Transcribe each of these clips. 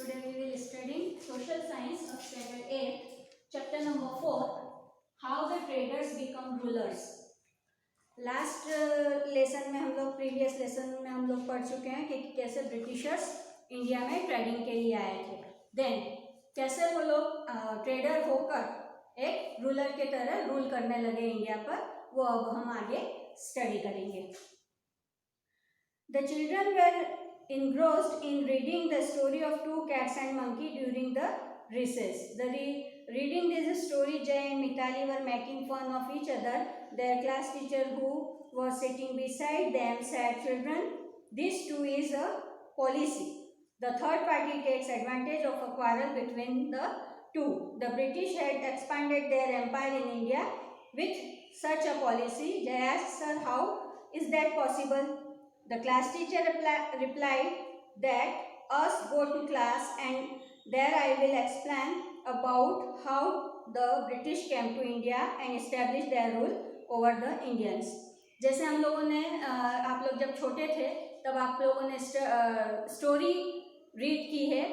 Today we will study social science of standard 8, chapter number 4, how the traders become rulers. Last lesson में हम लोग previous lesson में हम लोग पढ़ चुके हैं कि कैसे ब्रिटिशर्स इंडिया में ट्रेडिंग के लिए आए थे, देन कैसे वो लोग ट्रेडर होकर एक रूलर के तरह रूल करने लगे इंडिया पर, वो अब हम आगे स्टडी करेंगे. The children were engrossed in reading the story of two cats and monkey during the recess. Reading this story, Jay and Mitali were making fun of each other. Their class teacher, who was sitting beside them, said, "Children, this too is a policy. The third party takes advantage of a quarrel between the two. The British had expanded their empire in India with such a policy." Jay asked, "Sir, how is that possible?" The class teacher replied that us go to class and there I will explain about how the British came to India and established their rule over the Indians. जैसे हम लोगों ने आप लोग जब छोटे थे तब आप लोगों ने स्टोरी रीड की है.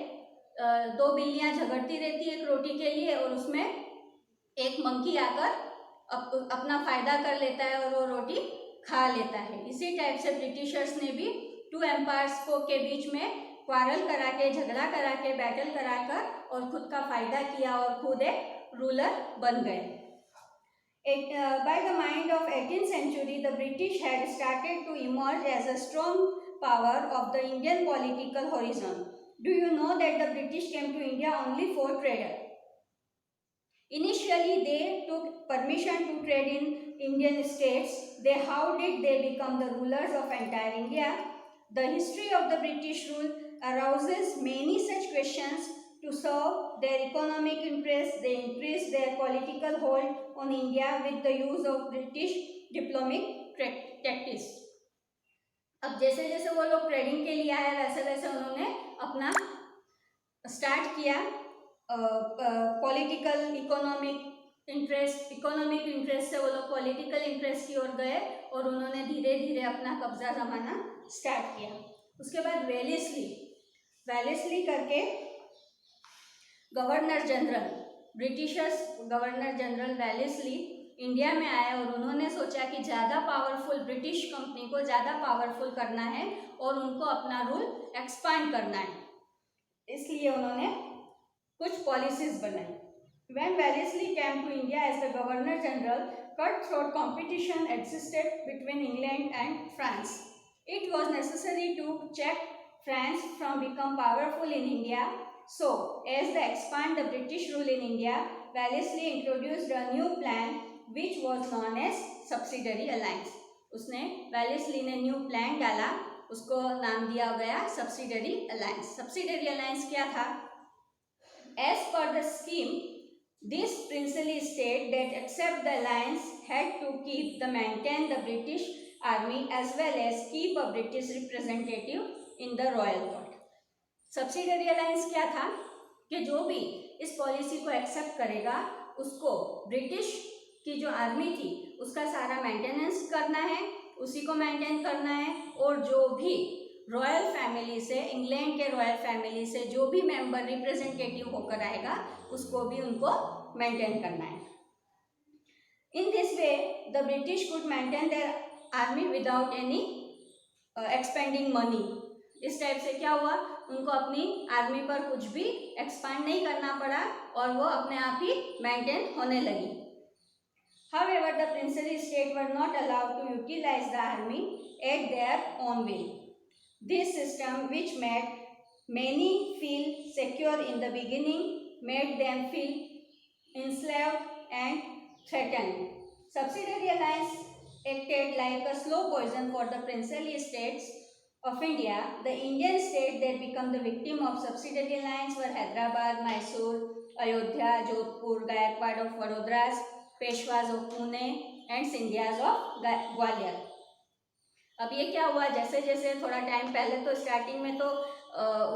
दो बिल्लियाँ झगड़ती रहती है एक रोटी के लिए और उसमें एक मंकी आकर अपना फायदा कर लेता है और वो रोटी खा लेता है. इसी टाइप से ब्रिटिशर्स ने भी टू एम्पायर्स को के बीच में क्वारल करा के, झगड़ा करा के, बैटल कराकर और खुद का फायदा किया और खुद एक रूलर बन गए. By the mind of 18th century, the British had started to emerge as a strong power of the Indian political horizon. Do you know that the British came to India only for trade? Initially, they took permission to trade in Indian states. How did they become the rulers of entire India? The history of the British rule arouses many such questions. To serve their economic interests, they increased their political hold on India with the use of British diplomatic tactics. अब जैसे जैसे वो लोग trading के लिए आए वैसे वैसे उन्होंने अपना स्टार्ट किया पॉलिटिकल इकोनॉमिक इंटरेस्ट से वो लोग पॉलिटिकल इंटरेस्ट की ओर गए और उन्होंने धीरे धीरे अपना कब्जा जमाना स्टार्ट किया. उसके बाद वेलेस्ली करके governor general, Britishers governor general Wellesley India में आए और उन्होंने सोचा कि ज़्यादा पावरफुल ब्रिटिश कंपनी को ज़्यादा पावरफुल करना है और उनको अपना रूल एक्सपांड करना है, इसलिए उन्होंने कुछ पॉलिसीज बनाई. When Wellesley came to India as the Governor General, cutthroat competition existed between England and France. It was necessary to check France from become powerful in India. So, as they expand the British rule in India, Wellesley introduced a new plan which was known as subsidiary alliance. उसने Wellesley ने new plan डाला, उसको नाम दिया गया subsidiary alliance. Subsidiary alliance क्या था? As per the scheme, this princely state that accept the alliance had to maintain the British army as well as keep a British representative in the royal court. Subsidiary alliance क्या था कि जो भी इस policy को accept करेगा उसको British की जो आर्मी थी उसका सारा मेंटेनेंस करना है, उसी को मेंटेन करना है, और जो भी रॉयल फैमिली से, इंग्लैंड के रॉयल फैमिली से जो भी मेंबर रिप्रेजेंटेटिव होकर आएगा उसको भी उनको मेंटेन करना है. In this way the British could maintain their army without any expanding money. इस टाइप से क्या हुआ, उनको अपनी आर्मी पर कुछ भी एक्सपांड नहीं करना पड़ा और वो अपने आप ही मेंटेन होने लगी. However, the princely state were not allowed to utilize the army at their own will. This system, which made many feel secure in the beginning, made them feel enslaved and threatened. Subsidiary alliance acted like a slow poison for the princely states of India. The Indian state that became the victim of subsidiary alliance were Hyderabad, Mysore, Ayodhya, Jodhpur, Gaikwad of Vadodara, Peshwas of Pune and Sindhyas of Gwalior. अब ये क्या हुआ, जैसे जैसे थोड़ा time पहले तो starting में तो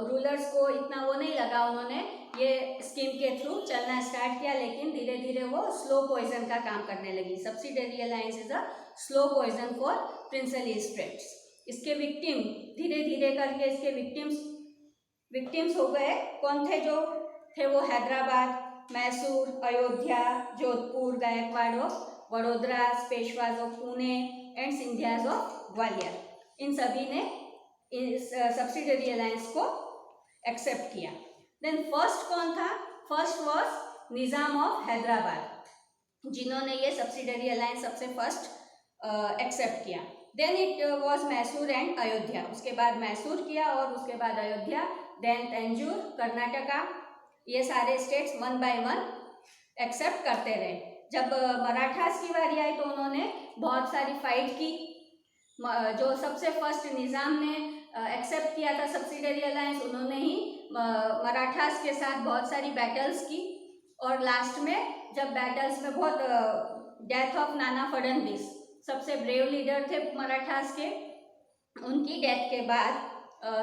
रूलर्स को इतना वो नहीं लगा, उन्होंने ये स्कीम के थ्रू चलना स्टार्ट किया, लेकिन धीरे धीरे वो स्लो पॉइजन का काम करने लगी. Subsidiary alliance is a slow poison for princely states. इसके विक्टिम धीरे धीरे करके इसके विक्टिम्स विक्टिम्स हो गए। कौन थे जो थे वो? Hyderabad, Mysore, Ayodhya, Jodhpur, Gaekwad of Vadodara, Peshwas of Pune and Scindias of Gwalior. इन सभी ने इस सब्सिडरी अलायंस को एक्सेप्ट किया। देन फर्स्ट कौन था? First was Nizam of Hyderabad, जिन्होंने ये सब्सिडरी अलायंस सबसे फर्स्ट एक्सेप्ट किया। Then it was Mysore and Ayodhya, उसके बाद मैसूर किया और उसके बाद अयोध्या। देन तंजूर, कर्नाटका, ये सारे states one by one accept करते रहे। जब मराठास की बारी आई तो उन्होंने बहुत सारी फाइट की। जो सबसे फर्स्ट निज़ाम ने एक्सेप्ट किया था सब्सिडरी अलायंस, उन्होंने ही मराठास के साथ बहुत सारी बैटल्स की और लास्ट में जब बैटल्स में बहुत डेथ ऑफ नाना फडणवीस, सबसे ब्रेव लीडर थे मराठास के, उनकी डेथ के बाद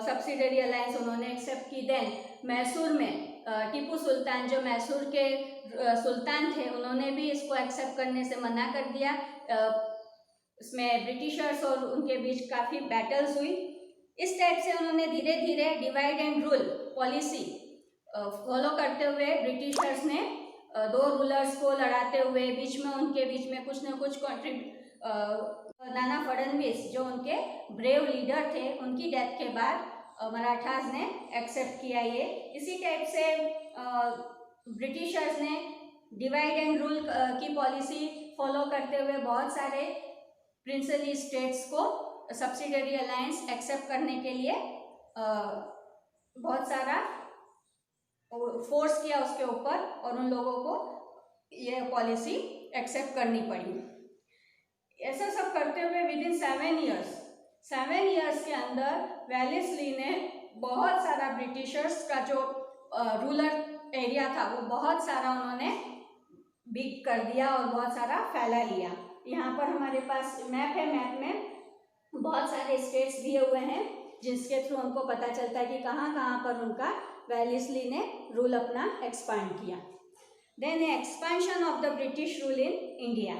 सब्सिडरी अलायंस उन्होंने एक्सेप्ट की। देन मैसूर में टीपू सुल्तान, जो मैसूर के सुल्तान थे, उन्होंने भी इसको एक्सेप्ट करने से मना कर दिया। इसमें ब्रिटिशर्स और उनके बीच काफ़ी बैटल्स हुई। इस टाइप से उन्होंने धीरे धीरे divide and rule policy follow करते हुए ब्रिटिशर्स ने दो रूलर्स को लड़ाते हुए बीच में उनके बीच में कुछ न कुछ नाना फडणवीस जो उनके ब्रेव लीडर थे, उनकी डेथ के बाद मराठास ने एक्सेप्ट किया ये। इसी टाइप से ब्रिटिशर्स ने डिवाइड एंड रूल की पॉलिसी फॉलो करते हुए बहुत सारे प्रिंसली स्टेट्स को सब्सिडरी अलायंस एक्सेप्ट करने के लिए बहुत सारा फोर्स किया उसके ऊपर और उन लोगों को ये पॉलिसी एक्सेप्ट करनी पड़ी। ऐसा सब करते हुए विद इन 7 ईयर्स के अंदर वेलेस्ली ने बहुत सारा ब्रिटिशर्स का जो रूलर एरिया था वो बहुत सारा उन्होंने बिग कर दिया और बहुत सारा फैला लिया। यहाँ पर हमारे पास मैप है, मैप में बहुत सारे स्टेट्स दिए हुए हैं जिसके थ्रू हमको पता चलता है कि कहाँ कहाँ पर उनका वेलेस्ली ने रूल अपना एक्सपांड किया। Then expansion of the British rule in India.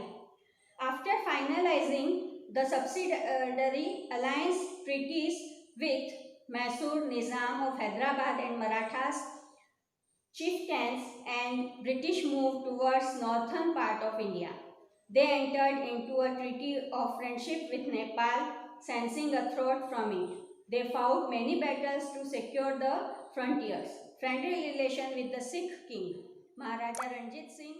After finalising the subsidiary alliance treaties with Mysore, Nizam of Hyderabad and Marathas chieftains and British moved towards northern part of India. They entered into a treaty of friendship with Nepal, sensing a threat from it. They fought many battles to secure the frontiers. Friendly relation with the Sikh king Maharaja Ranjit Singh